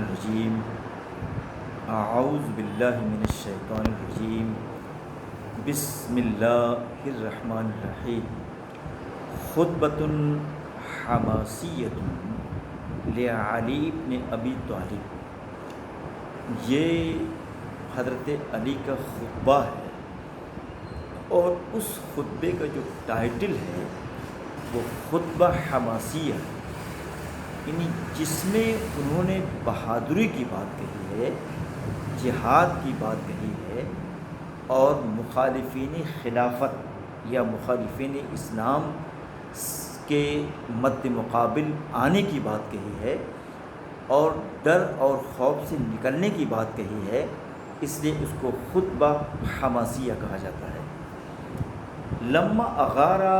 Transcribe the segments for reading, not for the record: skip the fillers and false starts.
الرجیم اعوذ باللہ من الشیطان الرجیم بسم اللہ الرحمن الرحیم خطبۃ حماسیۃ لعلی بن ابی طالب، یہ حضرت علی کا خطبہ ہے اور اس خطبے کا جو ٹائٹل ہے وہ خطبہ حماسیہ، یعنی جس میں انہوں نے بہادری کی بات کہی ہے، جہاد کی بات کہی ہے اور مخالفین خلافت یا مخالفین اسلام کے مد مقابل آنے کی بات کہی ہے اور ڈر اور خوف سے نکلنے کی بات کہی ہے، اس لیے اس کو خطبہ حماسیہ کہا جاتا ہے۔ لما اغارا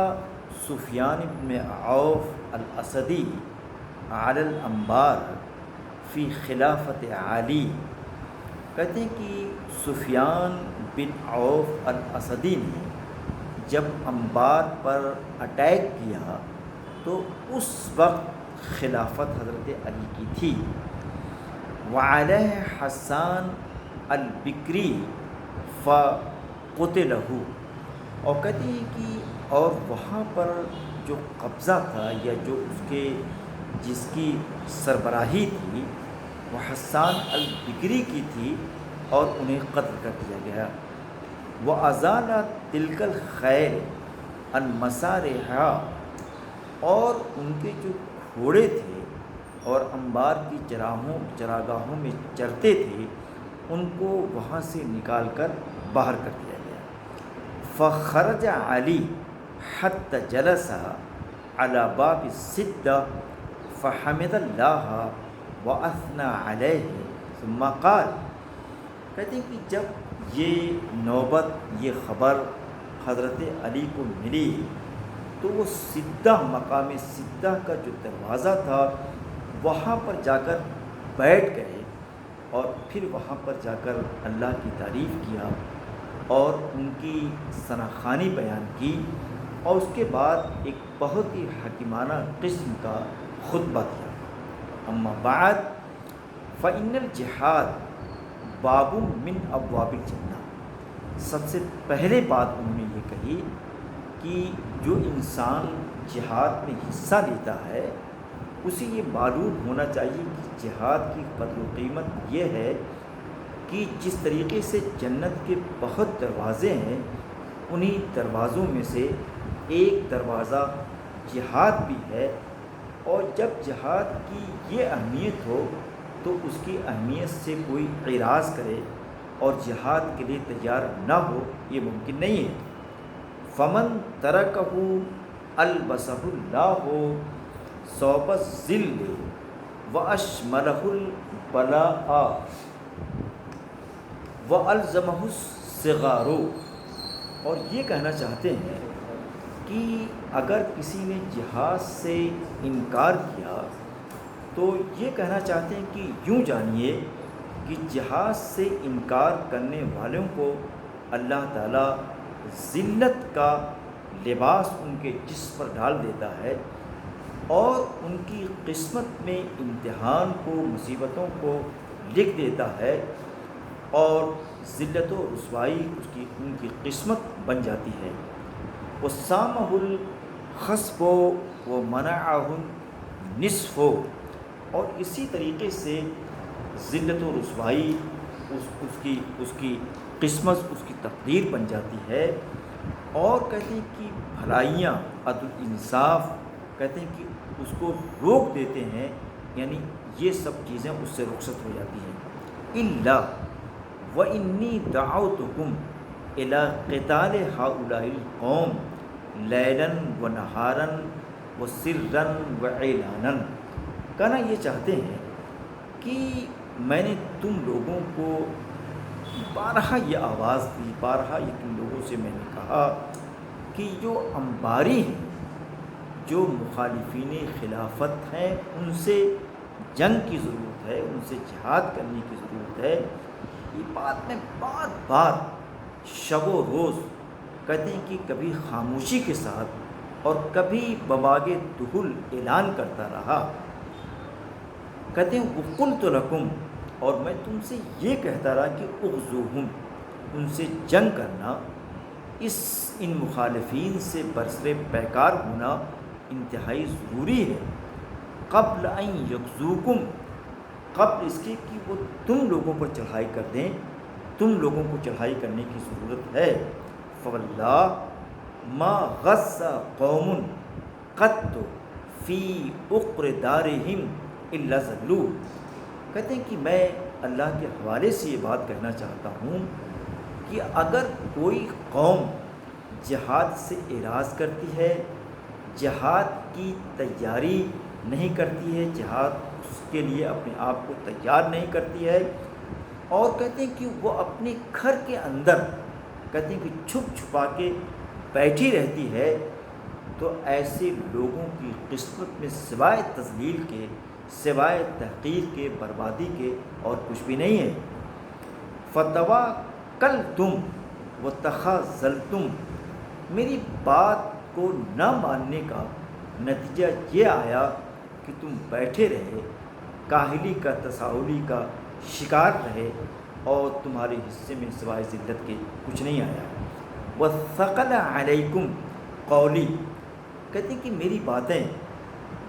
سفیان بن عوف الاسدی علی الانبار فی خلافت علی، کہتے ہیں کہ سفیان بن عوف الاسدی نے جب انبار پر اٹیک کیا تو اس وقت خلافت حضرت علی کی تھی۔ وعلیہ حسان البکری فقتلہ، اور کہتے ہیں کہ اور وہاں پر جو قبضہ تھا یا جو جس کی سربراہی تھی وہ حسان البکری کی تھی اور انہیں قتل کر دیا گیا۔ وَأَزَالَ تِلْكَ الْخَيْلَ عَنْ مَسَارِهَا، اور ان کے جو گھوڑے تھے اور انبار کی چراگاہوں میں چرتے تھے ان کو وہاں سے نکال کر باہر کر دیا گیا۔ فَخَرَجَ عَلِي حَتَّى جَلَسَ عَلَى بَابِ السِّدَّةِ فَحَمِدَ اللَّهَ وَأَثْنَى عَلَيْهِ ثُمَّ قَالَ، کہتے ہیں کہ جب یہ نوبت، یہ خبر حضرت علی کو ملی تو وہ سدہ، مقام سدہ کا جو دروازہ تھا وہاں پر جا کر بیٹھ گئے اور پھر وہاں پر جا کر اللہ کی تعریف کیا اور ان کی ثناخوانی بیان کی اور اس کے بعد ایک بہت ہی حکیمانہ قسم کا خطبہ دیا۔ اما بعد فإن الجہاد باب من ابواب الجنہ، سب سے پہلے بات انہوں نے یہ کہی کہ جو انسان جہاد میں حصہ لیتا ہے اسے یہ معلوم ہونا چاہیے کہ جہاد کی قدر و قیمت یہ ہے کہ جس طریقے سے جنت کے بہت دروازے ہیں انہی دروازوں میں سے ایک دروازہ جہاد بھی ہے، اور جب جہاد کی یہ اہمیت ہو تو اس کی اہمیت سے کوئی اعراض کرے اور جہاد کے لیے تیار نہ ہو، یہ ممکن نہیں ہے۔ فمن ترکہ البسہ اللہ ثوب الذل واشملہ البلاء والزمہ الصغار، اور یہ کہنا چاہتے ہیں کہ اگر کسی نے جہاد سے انکار کیا تو یہ کہنا چاہتے ہیں کہ یوں جانیے کہ جہاد سے انکار کرنے والوں کو اللہ تعالیٰ ذلت کا لباس ان کے جسم پر ڈال دیتا ہے اور ان کی قسمت میں امتحان کو، مصیبتوں کو لکھ دیتا ہے اور ذلت و رسوائی ان کی قسمت بن جاتی ہے۔ وَسَامَهُ الْخَصْبُ وَمَنَعَهُ النِّصْفُ، اور اسی طریقے سے ذلت و رسوائی اس کی قسمت، اس کی تقدیر بن جاتی ہے، اور کہتے ہیں کہ بھلائیاں، عدل انصاف، کہتے ہیں کہ اس کو روک دیتے ہیں، یعنی یہ سب چیزیں اس سے رخصت ہو جاتی ہیں۔ إِلَّا وَإِنِّي دَعَوْتُكُمْ إِلَىٰ قِتَالِ هَؤُلَاءِ الْقَوْمِ لَيْلًا وَنَهَارًا وَسِرًّا وَإِعْلَانًا، کہنا یہ چاہتے ہیں کہ میں نے تم لوگوں کو بارہا یہ آواز دی، بارہا یہ تم لوگوں سے میں نے کہا کہ جو انباری ہیں، جو مخالفین خلافت ہیں، ان سے جنگ کی ضرورت ہے، ان سے جہاد کرنے کی ضرورت ہے۔ یہ بات میں بار بار شب و روز کہتے ہیں کہ کبھی خاموشی کے ساتھ اور کبھی بباغ دہل اعلان کرتا رہا۔ کہتے ہیں وقلت لکم، اور میں تم سے یہ کہتا رہا کہ اغزوہم، ان سے جنگ کرنا، ان مخالفین سے برسر پیکار ہونا انتہائی ضروری ہے، قبل ان یغزوکم، قبل اس کے کہ وہ تم لوگوں پر چڑھائی کر دیں، تم لوگوں کو چڑھائی کرنے کی ضرورت ہے۔ فواللہ ما غز قوم قط فی عقر دارہم الا ذلوا، کہتے ہیں کہ میں اللہ کے حوالے سے یہ بات کہنا چاہتا ہوں کہ اگر کوئی قوم جہاد سے اعراض کرتی ہے، جہاد کی تیاری نہیں کرتی ہے، جہاد اس کے لیے اپنے آپ کو تیار نہیں کرتی ہے، اور کہتے ہیں کہ وہ اپنے گھر کے اندر کہتے ہیں کہ چھپ چھپا کے بیٹھی رہتی ہے، تو ایسے لوگوں کی قسمت میں سوائے تذلیل کے، سوائے تحقیر کے، بربادی کے اور کچھ بھی نہیں ہے۔ فتوکلتم وتخاذلتم، میری بات کو نہ ماننے کا نتیجہ یہ آیا کہ تم بیٹھے رہے، کاہلی کا، تساہلی کا شکار رہے، اور تمہارے حصے میں سوائے ذلت کے کچھ نہیں آیا۔ وثقل علیکم قولی، کہتے ہیں کہ میری باتیں،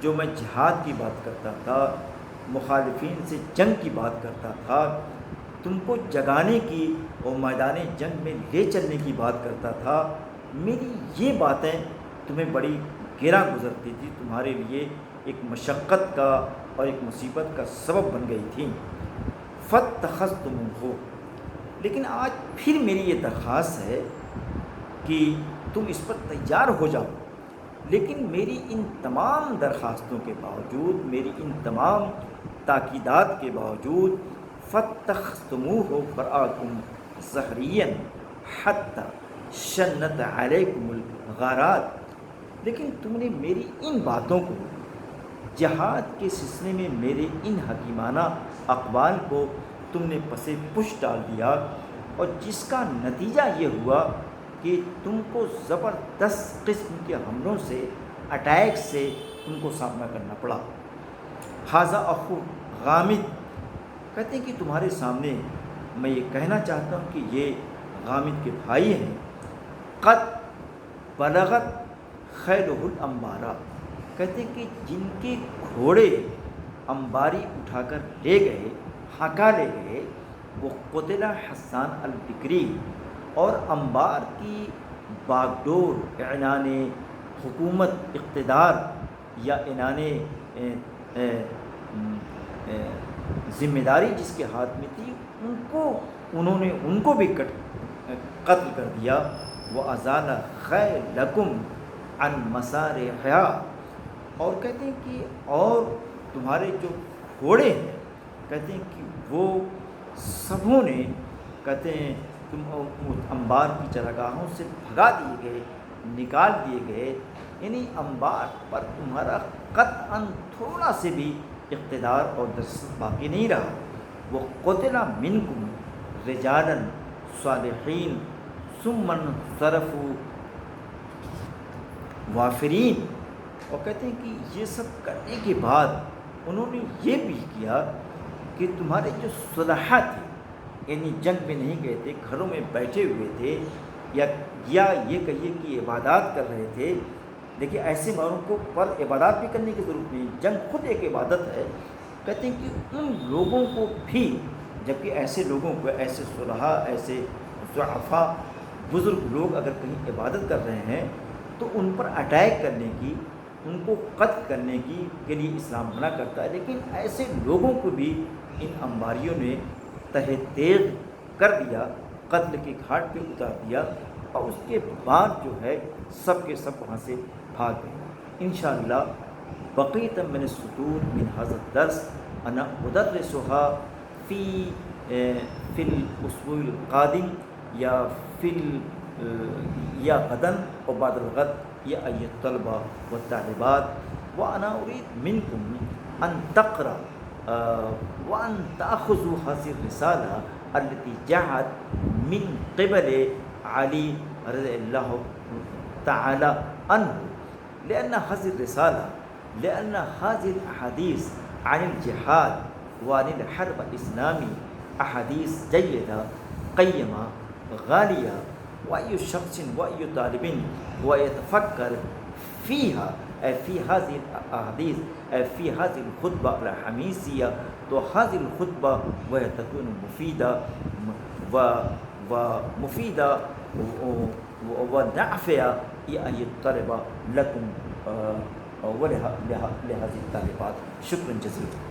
جو میں جہاد کی بات کرتا تھا، مخالفین سے جنگ کی بات کرتا تھا، تم کو جگانے کی اور میدان جنگ میں لے چلنے کی بات کرتا تھا، میری یہ باتیں تمہیں بڑی گراں گزرتی تھی، تمہارے لیے ایک مشقت کا اور ایک مصیبت کا سبب بن گئی تھیں۔ فاتخذتموہ، لیکن آج پھر میری یہ درخواست ہے کہ تم اس پر تیار ہو جاؤ، لیکن میری ان تمام درخواستوں کے باوجود، میری ان تمام تاکیدات کے باوجود، فاتخذتموہ فرآکم ظہریا حتی شنت علیکم الغارات، لیکن تم نے میری ان باتوں کو، جہاد کے سلسلے میں میرے ان حکیمانہ اقوال کو تم نے پس پش ڈال دیا، اور جس کا نتیجہ یہ ہوا کہ تم کو زبردست قسم کے حملوں سے، اٹیک سے تم کو سامنا کرنا پڑا۔ ھذا اخو غامد، کہتے ہیں کہ تمہارے سامنے میں یہ کہنا چاہتا ہوں کہ یہ غامد کے بھائی ہیں۔ قد بلغت خیلہ الانبارہ، کہتے ہیں کہ جن کے گھوڑے انباری اٹھا کر لے گئے، ہکا لے گئے، وہ قتل حسان البکری، اور انبار کی باگڈور، اعلان حکومت، اقتدار، یا اعلان ذمہ داری جس کے ہاتھ میں تھی، ان کو بھی قتل کر دیا۔ وَأَزَالَ خَيْلَكُمْ عَنْ مَسَارِعِهَا، اور کہتے ہیں کہ اور تمہارے جو گھوڑے ہیں، کہتے ہیں کہ وہ سبوں نے، کہتے ہیں تم انبار کی چراگاہوں سے بھگا دیے گئے، نکال دیے گئے، یعنی انبار پر تمہارا قطعاً تھوڑا سے بھی اقتدار اور دسترس باقی نہیں رہا۔ وَقُتِلَ مِنْكُمْ رِجَالًا صَالِحِينَ ثُمَّ انصَرَفُوا وافرین، اور کہتے ہیں کہ یہ سب کرنے کے بعد انہوں نے یہ بھی کیا کہ تمہارے جو صلحاء تھے، یعنی جنگ میں نہیں گئے تھے، گھروں میں بیٹھے ہوئے تھے، یا یہ کہیے کہ عبادات کر رہے تھے، دیکھیے ایسے ماروں کو پر عبادات بھی کرنے کی ضرورت نہیں، جنگ خود ایک عبادت ہے۔ کہتے ہیں کہ ان لوگوں کو بھی، جبکہ ایسے لوگوں کو، ایسے صلحاء، ایسے ضعفاء، بزرگ لوگ اگر کہیں عبادت کر رہے ہیں تو ان پر اٹیک کرنے کی، ان کو قتل کرنے کی کے لیے اسلام منع کرتا ہے، لیکن ایسے لوگوں کو بھی ان انباریوں نے تہ تیغ کر دیا، قتل کے گھاٹ پہ اتار دیا، اور اس کے بعد جو ہے سب کے سب وہاں سے بھاگ گئے۔ انشاءاللہ بقیۃ من السطور من ھذا الدرس انا ادرسها فی الاسبوع القادم، یا غداً و بعد الغد، یا ایها الطلبہ والطالبات، وانا اريد منکم ان تقرأ وان تأخذوا هذه الرسالة التي جاءت من قبل علی رضی اللہ تعالی عنہ، لأن هذه الرسالة، لأن هذه الأحاديث عن الجهاد وعن الحرب الإسلامي أحاديث جيدة قيمة غالية، وأي شخص وأي طالب ويتفكر فيها في هذه الأحاديث في هذه الخطبة الحميسية، تو هذه الخطبة وهي تكون مفيدة ومفيدة ونافعة لأي الطلبة لكم ولهذه الطالبات. شكرا جزيلا.